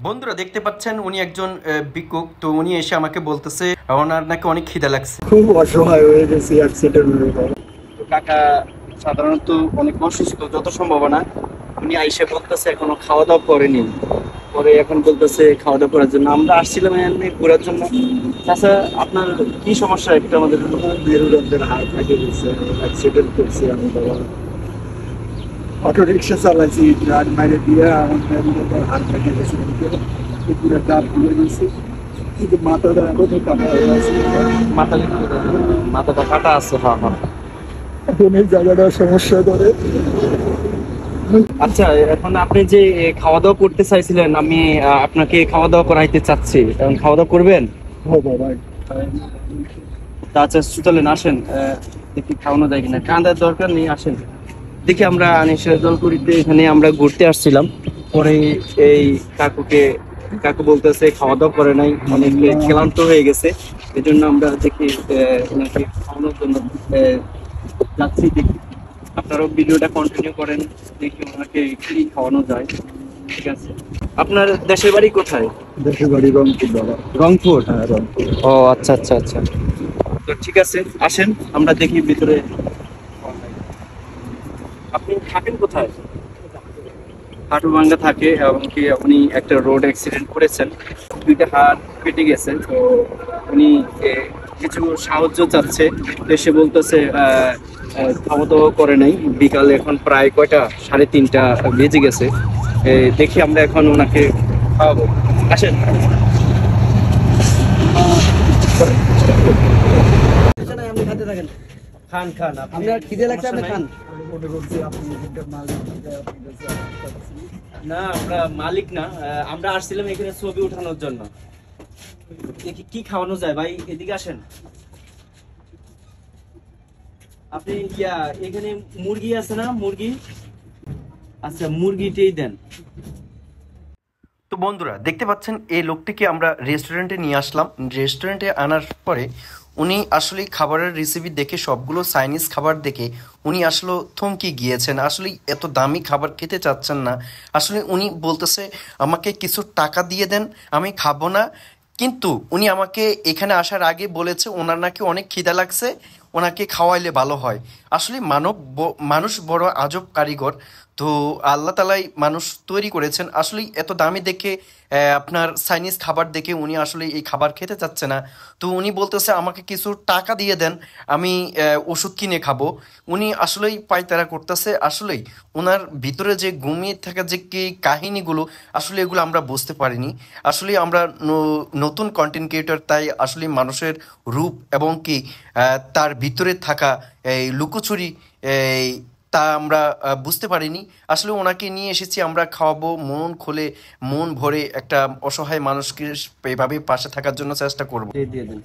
বন্ধুরা দেখতে পাচ্ছেন উনি একজন ভিক্ষুক। তো উনি এসে আমাকে বলতেছে ওনার নাকি অনেক খিদে লাগছে। খুব অসহায় হয়ে গেছি অ্যাক্সিডেন্ট হয়ে গেল। তো কাকা সাধারণত অনেক অসুস্থ, যত সম্ভাবনা উনি আইসে বলতেছে এখনো খাওয়া দাওয়া করেনি। পরে এখন বলতেছে খাওয়া দাওয়া করার জন্য। আমরা আসছিলাম এমনি ঘোরার জন্য। আচ্ছা, আপনার কি সমস্যা একটু আমাদের মেরুদণ্ডের হাড় ভেঙে গেছে, অ্যাক্সিডেন্ট করছি আমি বাবা। অটো রিক্সা চালাইছি, ড্রাগ মাইরে দিয়ে আমার মেরুদণ্ডের হাড় ভেঙে গেছে, পুরো দাঁত ভুলে গেছি, কিন্তু মাথাটা এখনো কাটা হয়ে আছে। মাথা মাথাটা কাটা আছে? হ্যাঁ হ্যাঁ। এখন এই জায়গাটা সমস্যা করে। আচ্ছা, এখন আপনি যে খাওয়া দাওয়া করতে চাইছিলেন, আমি আপনাকে খাওয়া দাওয়া করাইতে চাচ্ছি, এখন খাওয়া দাওয়া করবেন? ও বাবা, তা আচ্ছা চলেন, আসেন দেখি খাওয়ানো যায় কিনা। কাঁদার দরকার নেই, আসেন দেখি। আমরা আনিসের জলকুড়িতে এখানে আমরা ঘুরতে আসছিলাম। পরে এই কাকু বলতেছে খাওয়া দাওয়া করে নাই, অনেক ক্লান্ত হয়ে গেছে। এই জন্য আমরা দেখি ওনাকে খাওয়ানোর জন্য যাচ্ছি। দেখি আপনারাও ভিডিওটা কন্টিনিউ করেন, দেখি ওনাকে কি খাওয়ানো যায়। ঠিক আছে। আপনার দেশের বাড়ি কোথায়? দেশের বাড়ি রংপুর বাবা। রংপুর? হ্যাঁ, রংপুর। ও আচ্ছা আচ্ছা আচ্ছা। তো ঠিক আছে, আসেন আমরা দেখি ভিতরে। আপনি থাকেন কোথায়? হাটুভাঙ্গা থাকে, এবং কি উনি একটা রোড অ্যাক্সিডেন্ট করেছেন, দুইটা হাত কেটে গেছে। তো উনি কিছু সাহায্য চাচ্ছে। এসে বলতেছে খাওয়া দাওয়া করে নাই বিকালে, এখন প্রায় কয়টা, 3:30 বেজে গেছে। দেখি আমরা এখন ওনাকে খাওয়াবো। আসেন। আপনি খাতে থাকেন, খান খান, আপনার খিদে লাগছে আপনি খান। মনে করছি আপনি এখানকার মালিক, আপনি কাছে আসছি। না, আমরা মালিক না, আমরা আসছিলাম এখানে ছবি উঠানোর জন্য। দেখি কি খাওয়ানো যায় ভাই, এদিকে আসেন। আপনি এখানে মুরগি আছে না? মুরগি, আচ্ছা মুরগিটাই দেন। তো বন্ধুরা দেখতে পাচ্ছেন এই লোকটিকে আমরা রেস্টুরেন্টে নিয়ে আসলাম। রেস্টুরেন্টে আনার পরে উনি আসলে খাবারের রেসিপি দেখে, সবগুলো চাইনিজ খাবার দেখে উনি আসলে থমকে গিয়েছেন। আসলে এত দামি খাবার খেতে চাচ্ছেন না। আসলে উনি বলতেছে আমাকে কিছু টাকা দিয়ে দেন, আমি খাবো না। কিন্তু উনি আমাকে এখানে আসার আগে বলেছে ওনার নাকি অনেক খিদা লাগছে, ওনাকে খাওয়াইলে ভালো হয়। আসলে মানুষ বড় আজব কারিগর। তো আল্লাহ তালাই মানুষ তৈরি করেছেন। আসলে এত দামি দেখে আপনার চাইনিজ খাবার দেখে উনি আসলে এই খাবার খেতে চাচ্ছে না। তো উনি বলতেছে আমাকে কিছু টাকা দিয়ে দেন, আমি ওষুধ কিনে খাবো। উনি আসলেই পায়তারা করতেছে। আসলেই ওনার ভিতরে যে ঘুমিয়ে থাকা যে কি কাহিনীগুলো, আসলে এগুলো আমরা বুঝতে পারিনি। আসলে আমরা নতুন কন্টেন্ট ক্রিয়েটর, তাই আসলে মানুষের রূপ এবং কি তার ভিতরে থাকা এই লুকোচুরি এই তা আমরা বুঝতে পারিনি। আসলে ওনাকে নিয়ে এসেছি আমরা খাওয়াবো, মন খুলে মন ভরে একটা অসহায় মানুষকে এভাবে পাশে থাকার জন্য চেষ্টা করবো। দিয়ে দেন।